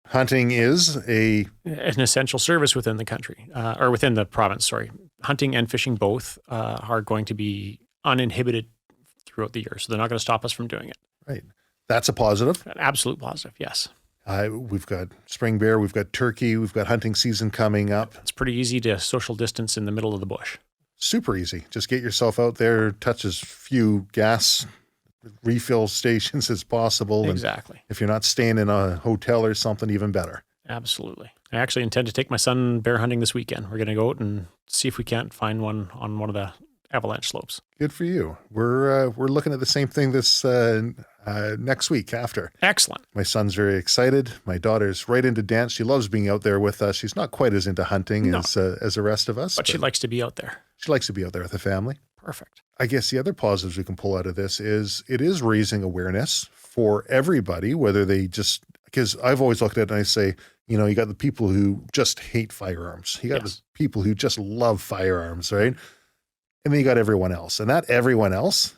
hunting is an essential service within the country, or within the province, sorry. Hunting and fishing both are going to be uninhibited throughout the year. So they're not going to stop us from doing it. Right. That's a positive. An absolute positive, yes. We've got spring bear, we've got turkey, we've got hunting season coming up. It's pretty easy to social distance in the middle of the bush. Super easy. Just get yourself out there, touch as few gas refill stations as possible. Exactly. And if you're not staying in a hotel or something, even better. Absolutely. I actually intend to take my son bear hunting this weekend. We're going to go out and see if we can't find one on one of the avalanche slopes. Good for you. We're looking at the same thing this next week after. Excellent. My son's very excited. My daughter's right into dance. She loves being out there with us. She's not quite as into hunting as the rest of us. But she likes to be out there. She likes to be out there with the family. Perfect. I guess the other positives we can pull out of this is it is raising awareness for everybody, whether they just, because I've always looked at it and I say, you got the people who just hate firearms. You got the people who just love firearms, right? And then you got everyone else. And that everyone else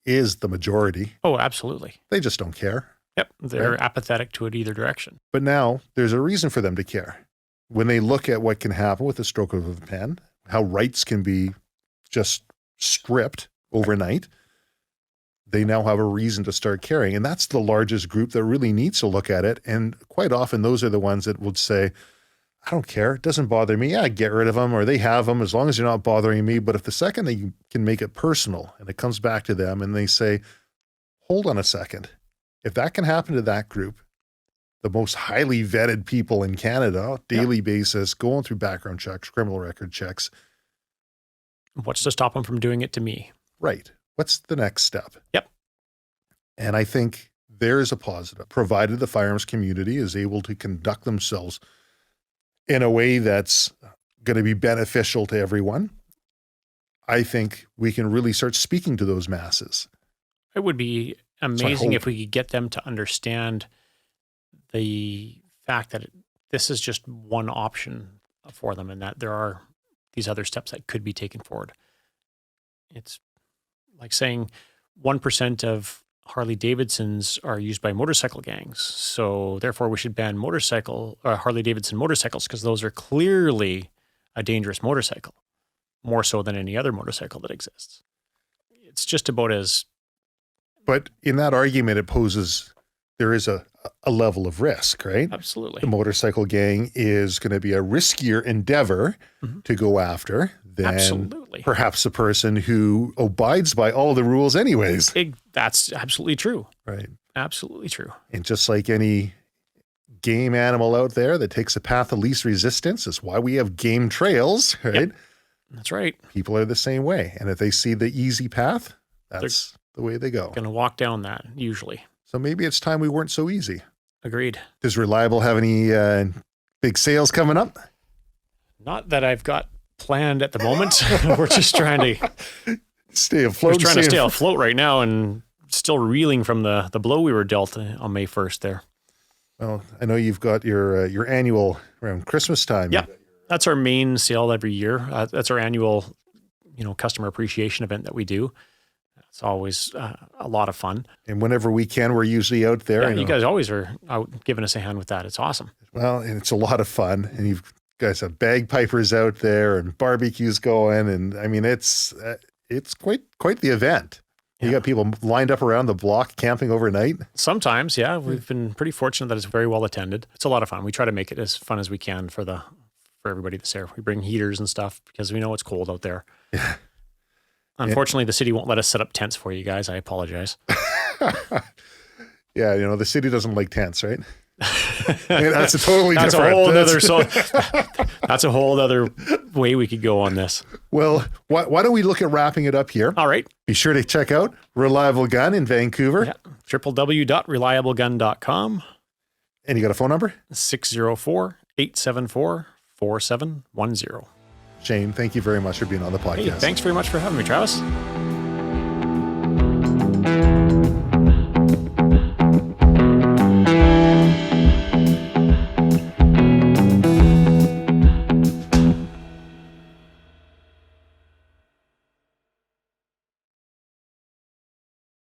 is the majority. Oh, absolutely. They just don't care. Yep. They're apathetic to it either direction. But now there's a reason for them to care. When they look at what can happen with the stroke of a pen, how rights can be just stripped overnight, they now have a reason to start caring. And that's the largest group that really needs to look at it. And quite often those are the ones that would say, I don't care. It doesn't bother me. Yeah, get rid of them or they have them as long as you're not bothering me. But if the second they can make it personal and it comes back to them and they say, hold on a second, if that can happen to that group, the most highly vetted people in Canada, daily basis, going through background checks, criminal record checks. What's to stop them from doing it to me? Right. What's the next step? Yep. And I think there's a positive, provided the firearms community is able to conduct themselves in a way that's going to be beneficial to everyone. I think we can really start speaking to those masses. It would be amazing if we could get them to understand the fact that this is just one option for them and that there are these other steps that could be taken forward. It's like saying 1% of Harley Davidsons are used by motorcycle gangs. So therefore we should ban Harley Davidson motorcycles because those are clearly a dangerous motorcycle, more so than any other motorcycle that exists. It's just about as... But in that argument, it poses, there is a level of risk, right? Absolutely. The motorcycle gang is going to be a riskier endeavor to go after than perhaps a person who abides by all the rules anyways. That's absolutely true. Right. Absolutely true. And just like any game animal out there that takes a path of least resistance, is why we have game trails, right? Yep. That's right. People are the same way. And if they see the easy path, that's the way they go. Going to walk down that usually. So maybe it's time we weren't so easy. Agreed. Does Reliable have any big sales coming up? Not that I've got planned at the moment. We're just trying to stay afloat. We're trying to stay afloat right now and still reeling from the blow we were dealt on May 1st there. Well, I know you've got your annual around Christmas time. Yep. That's our main sale every year. That's our annual, customer appreciation event that we do. It's always a lot of fun. And whenever we can, we're usually out there. Yeah, you guys always are out giving us a hand with that. It's awesome. Well, and it's a lot of fun. And you guys have bagpipers out there and barbecues going. And I mean, it's quite the event. You got people lined up around the block camping overnight? Sometimes, yeah. We've been pretty fortunate that it's very well attended. It's a lot of fun. We try to make it as fun as we can for everybody that's there. We bring heaters and stuff because we know it's cold out there. Yeah. Unfortunately, the city won't let us set up tents for you guys. I apologize. Yeah, the city doesn't like tents, right? I mean, that's a totally different. That's a whole other way we could go on this. Well, why don't we look at wrapping it up here? All right. Be sure to check out Reliable Gun in Vancouver. Yeah. www.reliablegun.com. And you got a phone number? 604-874-4710. Shane, thank you very much for being on the podcast. Hey, thanks very much for having me, Travis.